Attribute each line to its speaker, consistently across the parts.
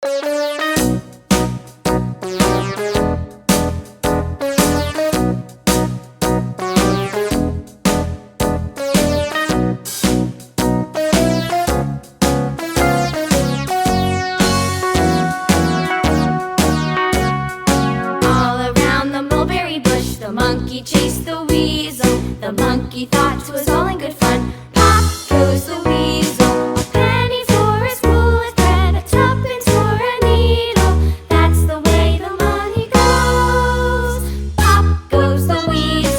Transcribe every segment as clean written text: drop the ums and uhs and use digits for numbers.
Speaker 1: The monkey chased the weasel. The monkey thought 'twas all in good fun. Pop goes the weasel. A penny for a spool of thread, a tuppence for a needle. That's the way the money goes. Pop goes the weasel.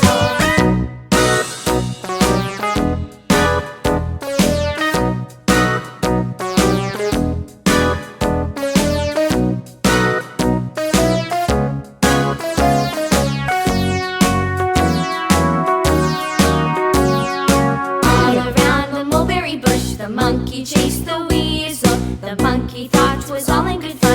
Speaker 1: The monkey chased the weasel. The monkey thought 'twas all in good fun.